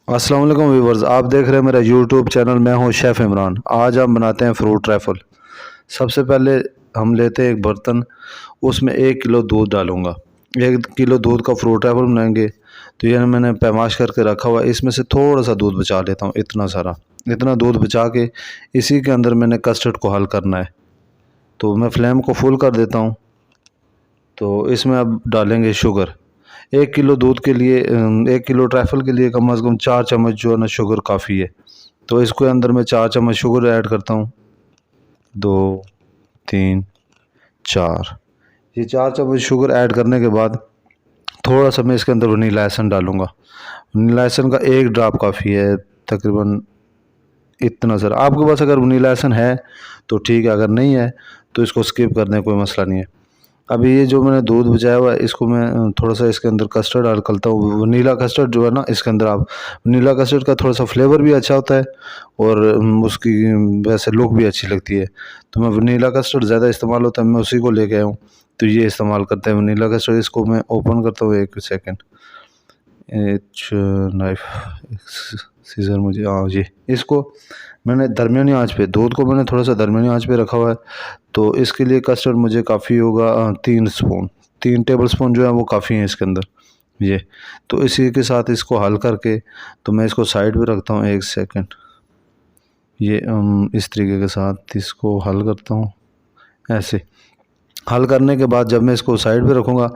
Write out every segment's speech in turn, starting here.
अस्सलाम वालेकुम व्यूवर्स, आप देख रहे हैं मेरा यूट्यूब चैनल। मैं हूं शेफ़ इमरान। आज हम बनाते हैं फ्रूट ट्रैफल। सबसे पहले हम लेते हैं एक बर्तन, उसमें 1 किलो दूध डालूंगा। 1 किलो दूध का फ्रूट ट्रैफल बनाएंगे तो ये मैंने पैमाश करके रखा हुआ है। इसमें से थोड़ा सा दूध बचा लेता हूँ, इतना सारा। इतना दूध बचा के इसी के अंदर मैंने कस्टर्ड को हल करना है। तो मैं फ्लेम को फुल कर देता हूँ। तो इसमें अब डालेंगे शुगर। 1 किलो दूध के लिए 1 किलो ट्रैफल के लिए कम से कम 4 चम्मच जो है ना शुगर काफ़ी है। तो इसके अंदर मैं 4 चम्मच शुगर ऐड करता हूँ। 2, 3, 4। ये 4 चम्मच शुगर ऐड करने के बाद थोड़ा सा मैं इसके अंदर वनीला एसन डालूंगा। वनीला एसन का 1 ड्रॉप काफ़ी है, तकरीबन इतना सर। आपके पास अगर वनीला एसन है तो ठीक है, अगर नहीं है तो इसको स्किप कर दें, कोई मसला नहीं है। अभी ये जो मैंने दूध बचाया हुआ है इसको मैं थोड़ा सा इसके अंदर कस्टर्ड ऐड करता हूँ। वनीला कस्टर्ड जो है ना, इसके अंदर आप वनीला कस्टर्ड का थोड़ा सा फ्लेवर भी अच्छा होता है और उसकी वैसे लुक भी अच्छी लगती है। तो मैं वनीला कस्टर्ड ज़्यादा इस्तेमाल होता है, मैं उसी को लेके आया हूँ। तो ये इस्तेमाल करते हैं वनीला कस्टर्ड। इसको मैं ओपन करता हूँ, 1 सेकेंड। एच नाइफ सीजर मुझे, हाँ जी। इसको मैंने दरमियानी आंच पे, दूध को मैंने थोड़ा सा दरमियानी आंच पे रखा हुआ है। तो इसके लिए कस्टर्ड मुझे काफ़ी होगा 3 स्पून, 3 टेबल स्पून जो है वो काफ़ी है इसके अंदर। ये तो इसी के साथ इसको हल करके तो मैं इसको साइड पे रखता हूँ, 1 सेकेंड। ये इस तरीके के साथ इसको हल करता हूँ ऐसे। हल करने के बाद जब मैं इसको साइड पे रखूँगा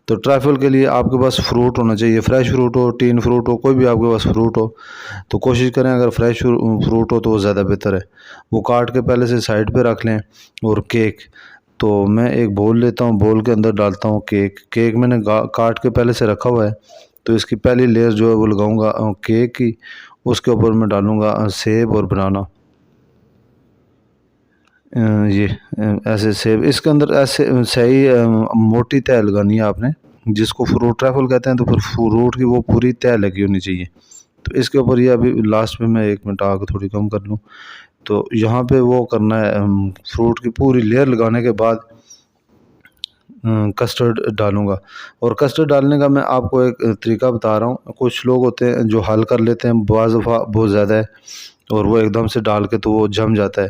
तो ट्रैफल के लिए आपके पास फ्रूट होना चाहिए। फ्रेश फ्रूट हो, टीन फ्रूट हो, कोई भी आपके पास फ्रूट हो तो कोशिश करें अगर फ्रेश फ्रूट हो तो वो ज़्यादा बेहतर है। वो काट के पहले से साइड पे रख लें। और केक, तो मैं एक बोल लेता हूँ, बोल के अंदर डालता हूँ केक। केक मैंने काट के पहले से रखा हुआ है। तो इसकी पहली लेयर जो है वो लगाऊंगा केक की। उसके ऊपर मैं डालूंगा सेब और बनाना। ये ऐसे सेब इसके अंदर ऐसे सही मोटी तह लगानी है आपने, जिसको फ्रूट ट्रैफल कहते हैं। तो फिर फ्रूट की वो पूरी तह लगी होनी चाहिए। तो इसके ऊपर ये अभी लास्ट में मैं 1 मिनट आग थोड़ी कम कर लूँ। तो यहाँ पे वो करना है, फ्रूट की पूरी लेयर लगाने के बाद कस्टर्ड डालूंगा। और कस्टर्ड डालने का मैं आपको एक तरीका बता रहा हूँ। कुछ लोग होते हैं जो हल कर लेते हैं, बाज़ दफ़ा बहुत ज़्यादा है और वो एकदम से डाल के तो वो जम जाता है,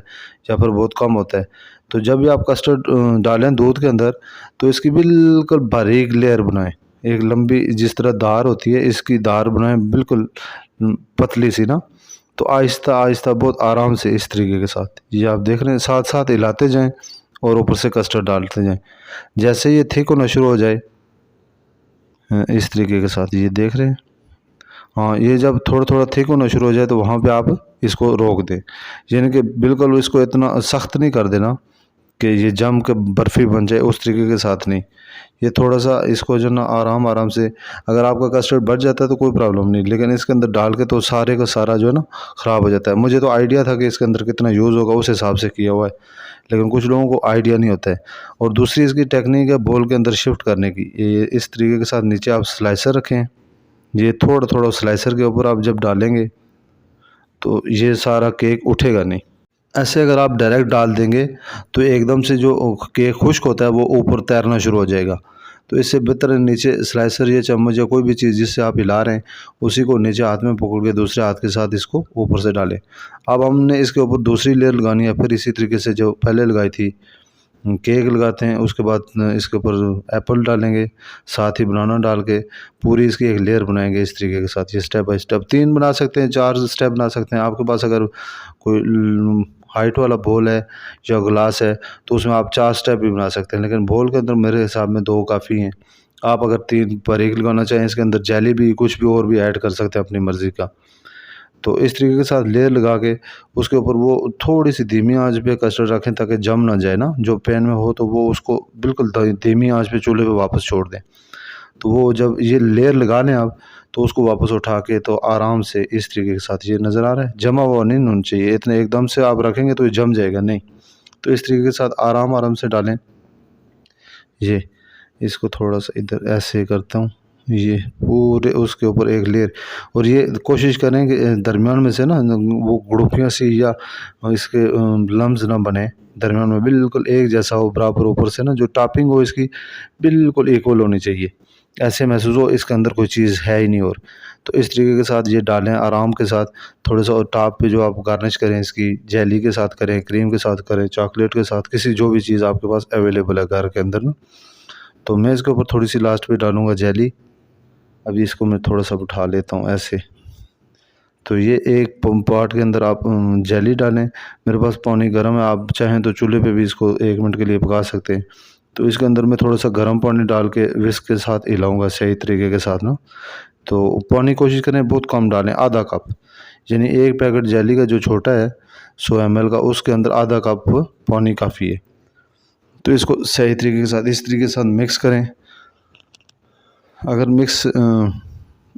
या फिर बहुत कम होता है। तो जब भी आप कस्टर्ड डालें दूध के अंदर तो इसकी बिल्कुल बारीक लेयर बनाएं। एक लंबी जिस तरह धार होती है इसकी धार बनाएं, बिल्कुल पतली सी ना। तो आहिस्ता आहिस्ता बहुत आराम से इस तरीके के साथ ये आप देख रहे हैं, साथ साथ हिलाते जाएं और ऊपर से कस्टर्ड डालते जाएं। जैसे ये थिक होना शुरू हो जाए इस तरीके के साथ ये देख रहे हैं। हाँ, ये जब थोड़ा थोड़ा थिक होना शुरू हो जाए तो वहाँ पे आप इसको रोक दें। यानी कि बिल्कुल इसको इतना सख्त नहीं कर देना कि ये जम के बर्फ़ी बन जाए, उस तरीके के साथ नहीं। ये थोड़ा सा इसको जो ना आराम आराम से, अगर आपका कस्टर्ड बढ़ जाता है तो कोई प्रॉब्लम नहीं, लेकिन इसके अंदर डाल के तो सारे का सारा जो है ना ख़राब हो जाता है। मुझे तो आइडिया था कि इसके अंदर कितना यूज़ होगा, उस हिसाब से किया हुआ है, लेकिन कुछ लोगों को आइडिया नहीं होता है। और दूसरी इसकी टेक्निक है बोल के अंदर शिफ्ट करने की। ये इस तरीके के साथ नीचे आप स्लाइसर रखें, ये थोड़ा थोड़ा स्लाइसर के ऊपर आप जब डालेंगे तो ये सारा केक उठेगा नहीं। ऐसे अगर आप डायरेक्ट डाल देंगे तो एकदम से जो केक खुश्क होता है वो ऊपर तैरना शुरू हो जाएगा। तो इससे बेहतर है नीचे स्लाइसर या चम्मच या कोई भी चीज़ जिससे आप हिला रहे हैं उसी को नीचे हाथ में पकड़ के दूसरे हाथ के साथ इसको ऊपर से डालें। अब हमने इसके ऊपर दूसरी लेयर लगानी है, फिर इसी तरीके से जो पहले लगाई थी केक लगाते हैं। उसके बाद इसके ऊपर एप्पल डालेंगे, साथ ही बनाना डाल के पूरी इसकी एक लेयर बनाएंगे इस तरीके के साथ। ये स्टेप बाय स्टेप 3 बना सकते हैं, 4 स्टेप बना सकते हैं। आपके पास अगर कोई हाइट वाला बोल है या गिलास है तो उसमें आप 4 स्टेप भी बना सकते हैं, लेकिन बोल के अंदर मेरे हिसाब में 2 काफ़ी हैं। आप अगर 3 बारीक लगाना चाहें इसके अंदर जेली भी कुछ भी और भी ऐड कर सकते हैं अपनी मर्ज़ी का। तो इस तरीके के साथ लेयर लगा के उसके ऊपर वो थोड़ी सी धीमी आंच पे कस्टर्ड रखें ताकि जम ना जाए ना। जो पैन में हो तो वो उसको बिल्कुल धीमी आंच पे चूल्हे पे वापस छोड़ दें। तो वो जब ये लेयर लगा लें आप तो उसको वापस उठा के तो आराम से इस तरीके के साथ, ये नज़र आ रहा है, जमा हुआ नहीं होना चाहिए। इतने एकदम से आप रखेंगे तो ये जम जाएगा नहीं। तो इस तरीके के साथ आराम आराम से डालें। ये इसको थोड़ा सा इधर ऐसे करता हूँ, ये पूरे उसके ऊपर एक लेयर। और ये कोशिश करें कि दरमियान में से ना वो गुड़पियाँ सी या इसके लम्स ना बने, दरमियान में बिल्कुल एक जैसा हो, बराबर ऊपर से ना जो टॉपिंग हो इसकी बिल्कुल इक्वल होनी चाहिए। ऐसे महसूस हो इसके अंदर कोई चीज़ है ही नहीं। और तो इस तरीके के साथ ये डालें आराम के साथ। थोड़ा सा और टॉप पे जो आप गार्निश करें इसकी जेली के साथ करें, क्रीम के साथ करें, चॉकलेट के साथ, किसी जो भी चीज़ आपके पास अवेलेबल है घर के अंदर ना। तो मैं इसके ऊपर थोड़ी सी लास्ट पे डालूँगा जेली। अभी इसको मैं थोड़ा सा उठा लेता हूँ ऐसे। तो ये एक पॉट के अंदर आप जेली डालें। मेरे पास पानी गर्म है, आप चाहें तो चूल्हे पे भी इसको 1 मिनट के लिए पका सकते हैं। तो इसके अंदर मैं थोड़ा सा गर्म पानी डाल के विस्क के साथ हिलाऊंगा सही तरीके के साथ ना। तो पानी कोशिश करें बहुत कम डालें, आधा कप, यानी एक पैकेट जेली का जो छोटा है 100 ml का, उसके अंदर आधा कप पानी काफ़ी है। तो इसको सही तरीके के साथ इस तरीके के साथ मिक्स करें। अगर मिक्स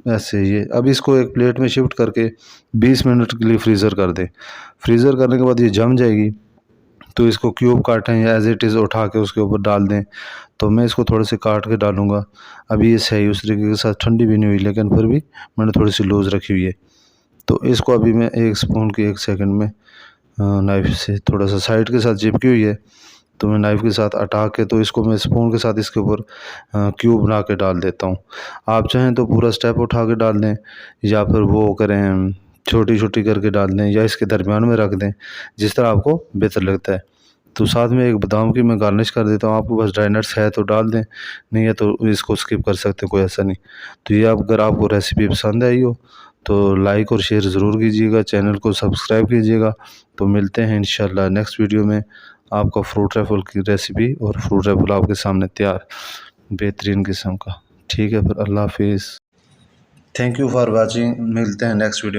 ऐसे ये अब इसको एक प्लेट में शिफ्ट करके 20 मिनट के लिए फ्रीज़र कर दें। फ्रीज़र करने के बाद ये जम जाएगी। तो इसको क्यूब काटें या एज इट इज़ उठा के उसके ऊपर डाल दें। तो मैं इसको थोड़े से काट के डालूँगा। अभी ये सही उस तरीके के साथ ठंडी भी नहीं हुई, लेकिन फिर भी मैंने थोड़ी सी लूज़ रखी हुई है। तो इसको अभी मैं 1 स्पून की 1 सेकंड में नाइफ़ से थोड़ा सा साइड के साथ चिपकी हुई है, तो मैं नाइफ़ के साथ हटा के तो इसको मैं स्पून के साथ इसके ऊपर क्यूब बना के डाल देता हूँ। आप चाहें तो पूरा स्टेप उठा के डाल दें, या फिर वो करें छोटी-छोटी करके डाल दें, या इसके दरमियान में रख दें, जिस तरह आपको बेहतर लगता है। तो साथ में एक बादाम की मैं गार्निश कर देता हूँ। आपके पास ड्राई नट्स है तो डाल दें, नहीं है तो इसको स्किप कर सकते हैं, कोई ऐसा नहीं। तो ये अगर आपको रेसिपी पसंद आई हो तो लाइक और शेयर ज़रूर कीजिएगा, चैनल को सब्सक्राइब कीजिएगा। तो मिलते हैं इंशाल्लाह नेक्स्ट वीडियो में। आपका फ्रूट रैफल की रेसिपी और फ्रूट रैफल आपके सामने तैयार, बेहतरीन किस्म का। ठीक है, फिर अल्लाह हाफिज़। Thank you for watching. मिलते हैं नेक्स्ट वीडियो में।